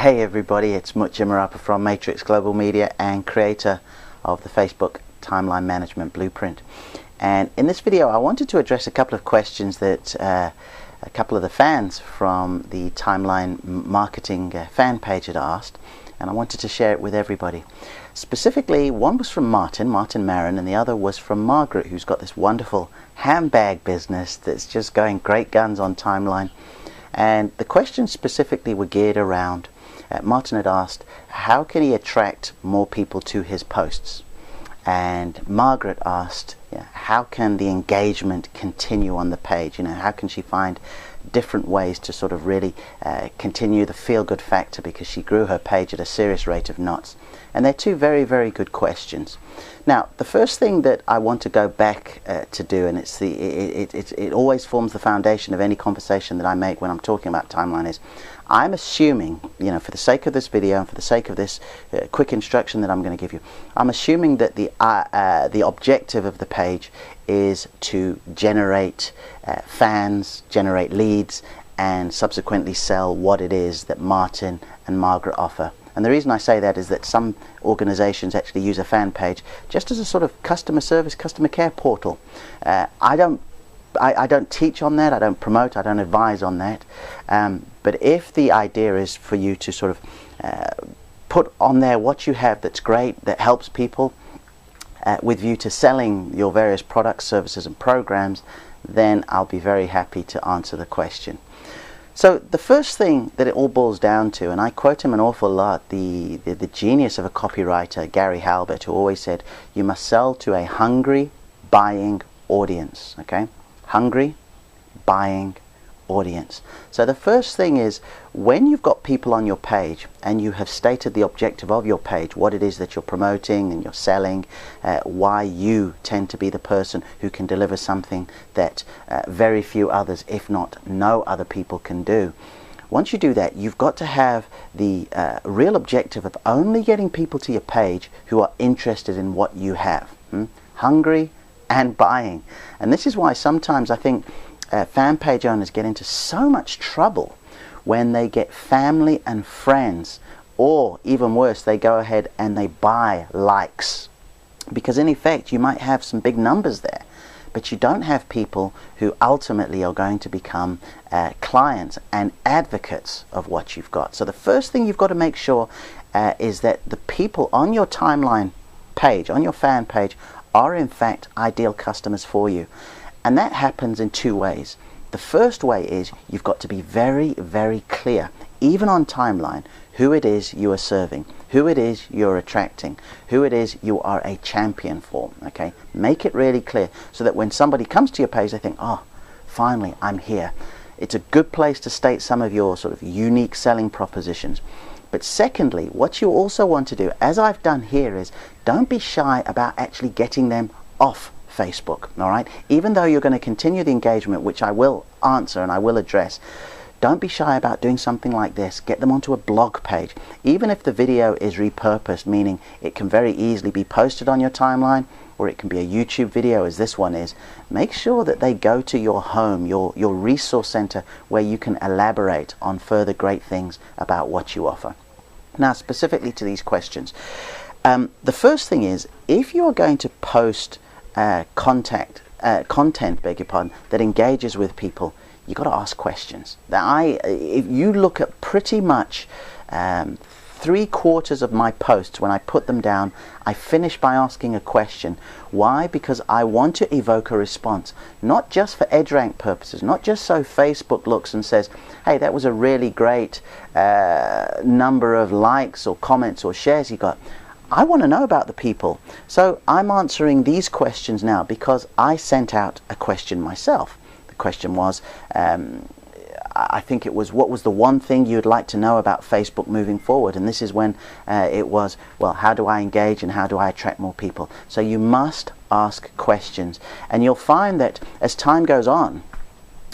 Hey everybody, it's Mutya Marapa from Matrix Global Media and creator of the Facebook Timeline Management Blueprint. And in this video I wanted to address a couple of questions that a couple of the fans from the Timeline Marketing fan page had asked, and I wanted to share it with everybody. Specifically, one was from Martin Marin, and the other was from Margaret, who's got this wonderful handbag business that's just going great guns on Timeline. And the questions specifically were geared around, Martin had asked, how can he attract more people to his posts? And Margaret asked, how can the engagement continue on the page? How can she find different ways to sort of really continue the feel-good factor, because she grew her page at a serious rate of knots? And they're two very, very good questions. Now, the first thing that I want to go back to do, and it always forms the foundation of any conversation that I make when I'm talking about Timeline, is I'm assuming, for the sake of this video and for the sake of this quick instruction that I'm going to give you, I'm assuming that the objective of the page is to generate fans, generate leads, and subsequently sell what it is that Martin and Margaret offer. And the reason I say that is that some organizations actually use a fan page just as a sort of customer service, customer care portal. I don't teach on that, I don't promote, I don't advise on that. But if the idea is for you to sort of put on there what you have that's great, that helps people, with view to selling your various products, services and programs, then I'll be very happy to answer the question. So the first thing that it all boils down to, and I quote him an awful lot, the genius of a copywriter, Gary Halbert, who always said, you must sell to a hungry, buying audience. Okay? Hungry, buying audience. So the first thing is, when you've got people on your page and you have stated the objective of your page, what it is that you're promoting and you're selling, why you tend to be the person who can deliver something that very few others, if not no other people, can do. Once you do that, you've got to have the real objective of only getting people to your page who are interested in what you have. Hungry and buying. And this is why sometimes I think fan page owners get into so much trouble when they get family and friends, or even worse, they go ahead and they buy likes. Because in effect, you might have some big numbers there, but you don't have people who ultimately are going to become clients and advocates of what you've got. So the first thing you've got to make sure is that the people on your Timeline page, on your fan page, are in fact ideal customers for you. And that happens in two ways. The first way is you've got to be very, very clear, even on Timeline, who it is you are serving, who it is you're attracting, who it is you are a champion for. Okay? Make it really clear so that when somebody comes to your page, they think, oh, finally, I'm here. It's a good place to state some of your sort of unique selling propositions. But secondly, what you also want to do, as I've done here, is don't be shy about actually getting them off Facebook. All right? Even though you're going to continue the engagement, which I will answer and I will address, don't be shy about doing something like this. Get them onto a blog page. Even if the video is repurposed, meaning it can very easily be posted on your Timeline, or it can be a YouTube video as this one is, make sure that they go to your home, your resource center, where you can elaborate on further great things about what you offer. Now, specifically to these questions, the first thing is, if you are going to post content, beg your pardon, that engages with people, you've got to ask questions. If you look at pretty much 3/4 of my posts, when I put them down, I finish by asking a question. Why? Because I want to evoke a response, not just for EdgeRank purposes, not just so Facebook looks and says, hey, that was a really great number of likes or comments or shares you got. I want to know about the people. So I'm answering these questions now because I sent out a question myself. The question was, I think it was, what was the one thing you'd like to know about Facebook moving forward? And this is when it was, well, how do I engage and how do I attract more people? So you must ask questions. And you'll find that as time goes on,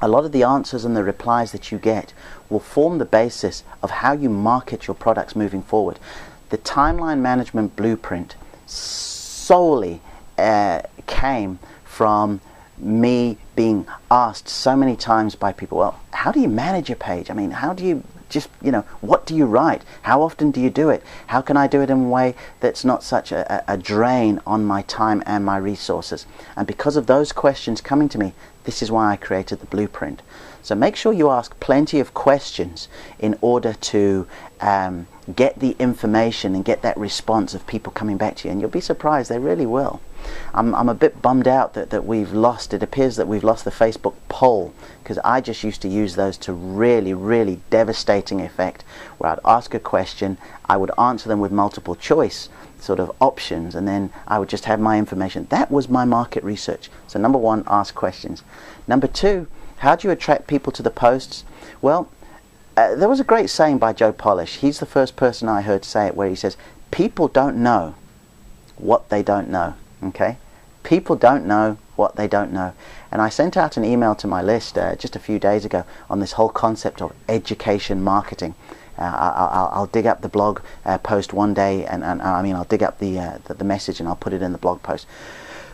a lot of the answers and the replies that you get will form the basis of how you market your products moving forward. The Timeline Management Blueprint solely came from me being asked so many times by people, well, how do you manage a page? I mean, how do you just, what do you write? How often do you do it? How can I do it in a way that's not such a drain on my time and my resources? And because of those questions coming to me, this is why I created the blueprint. So make sure you ask plenty of questions in order to get the information and get that response of people coming back to you, and you'll be surprised, they really will. I'm a bit bummed out that we've lost, it appears that we've lost the Facebook poll, because I just used to use those to really devastating effect, where I'd ask a question, I would answer them with multiple choice sort of options, and then I would just have my information. That was my market research. So number one, ask questions. Number two, how do you attract people to the posts? Well, there was a great saying by Joe Polish. He's the first person I heard say it, where he says, people don't know what they don't know. Okay? People don't know what they don't know. And I sent out an email to my list just a few days ago on this whole concept of education marketing. I'll dig up the blog post one day, and I mean, I'll dig up the message and I'll put it in the blog post.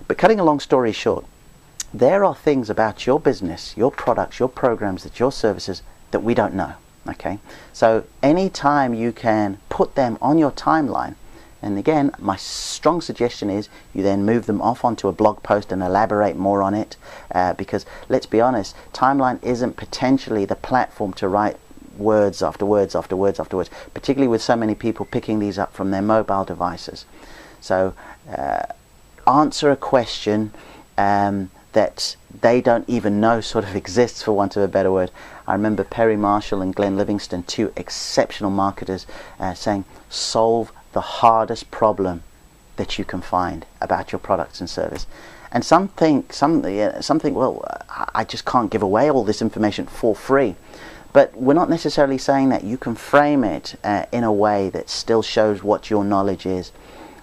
But cutting a long story short, there are things about your business, your products, your programs, your services that we don't know. Okay? So anytime you can put them on your timeline, and again, my strong suggestion is you then move them off onto a blog post and elaborate more on it, because let's be honest, timeline isn't potentially the platform to write words after words after words after words, particularly with so many people picking these up from their mobile devices. So answer a question that they don't even know sort of exists, for want of a better word. I remember Perry Marshall and Glenn Livingston, two exceptional marketers, saying, solve the hardest problem that you can find about your products and service. And some think, well, I just can't give away all this information for free. But we're not necessarily saying that. You can frame it in a way that still shows what your knowledge is.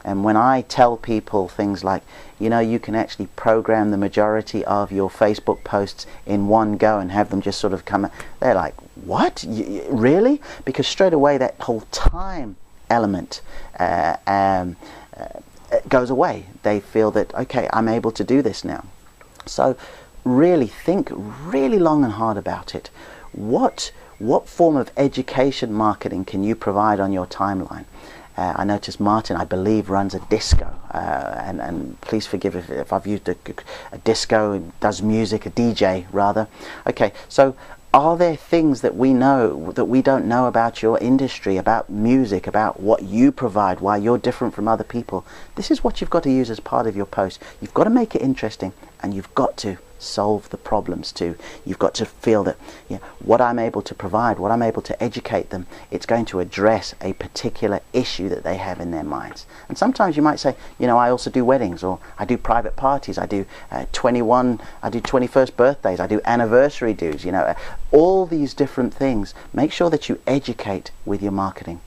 And when I tell people things like, you can actually program the majority of your Facebook posts in one go and have them just sort of come, they're like, what? Really? Because straight away that whole time element goes away. They feel that, okay, I'm able to do this now. So really think really long and hard about it. What form of education marketing can you provide on your timeline? I noticed Martin, I believe, runs a disco, and please forgive if I've used a disco, does music, a DJ rather. Okay, so are there things that we know that we don't know about your industry, about music, about what you provide, why you're different from other people? This is what you've got to use as part of your post. You've got to make it interesting, and you've got to solve the problems too. You've got to feel that what I'm able to provide, what I'm able to educate them, it's going to address a particular issue that they have in their minds. And sometimes you might say, I also do weddings, or I do private parties, I do I do 21st birthdays, I do anniversary dues, all these different things. Make sure that you educate with your marketing.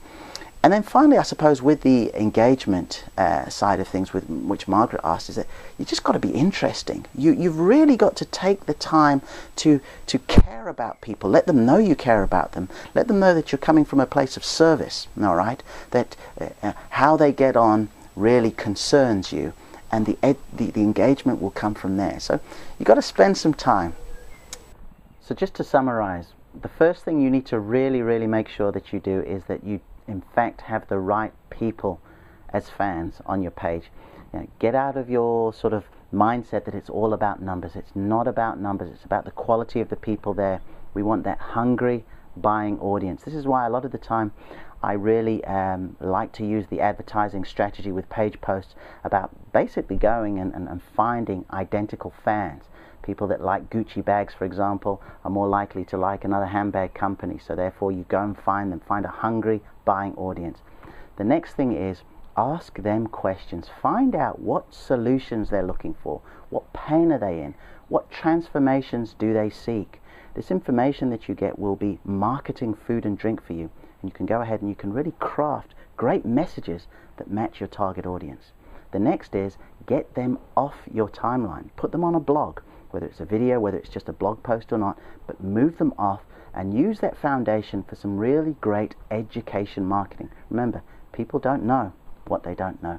And then finally, I suppose, with the engagement side of things, with which Margaret asked, is that you just got to be interesting. You've really got to take the time to care about people. Let them know you care about them. Let them know that you're coming from a place of service, all right? That how they get on really concerns you, and the engagement will come from there. So you've got to spend some time. So just to summarize, the first thing you need to really make sure that you do is that you in fact have the right people as fans on your page. Get out of your sort of mindset that it's all about numbers. It's not about numbers, it's about the quality of the people there. We want that hungry buying audience. This is why a lot of the time I really like to use the advertising strategy with page posts about basically going and finding identical fans. People that like Gucci bags, for example, are more likely to like another handbag company. So therefore you go and find them, find a hungry buying audience. The next thing is ask them questions. Find out what solutions they're looking for. What pain are they in? What transformations do they seek? This information that you get will be marketing food and drink for you. And you can go ahead and you can really craft great messages that match your target audience. The next is get them off your timeline. Put them on a blog, whether it's a video, whether it's just a blog post or not, but move them off and use that foundation for some really great education marketing. Remember, people don't know what they don't know.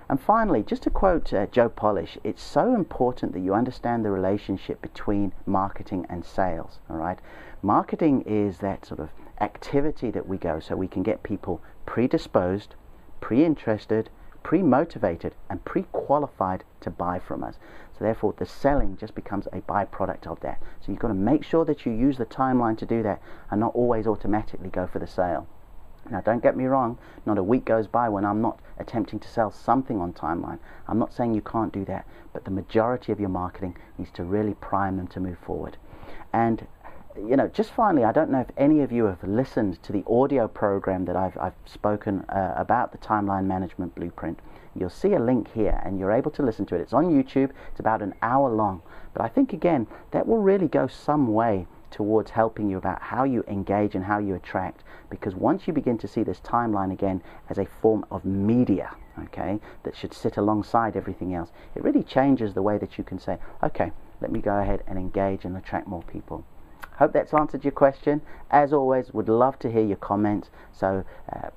And finally, just to quote Joe Polish, it's so important that you understand the relationship between marketing and sales, all right? Marketing is that sort of activity that we go, so we can get people predisposed, pre-interested, pre-motivated and pre-qualified to buy from us. So therefore the selling just becomes a byproduct of that. So you've got to make sure that you use the timeline to do that and not always automatically go for the sale. Now don't get me wrong, not a week goes by when I'm not attempting to sell something on timeline. I'm not saying you can't do that, but the majority of your marketing needs to really prime them to move forward. And you know, just finally, I don't know if any of you have listened to the audio program that I've spoken about the Timeline Management Blueprint. You'll see a link here and you're able to listen to it. It's on YouTube. It's about an hour long. But I think, again, that will really go some way towards helping you about how you engage and how you attract. Because once you begin to see this timeline again as a form of media, okay, that should sit alongside everything else, it really changes the way that you can say, okay, let me go ahead and engage and attract more people. Hope that's answered your question. As always, would love to hear your comments. So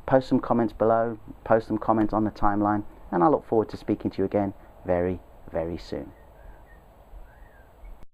post some comments below, post some comments on the timeline, and I look forward to speaking to you again very, very soon.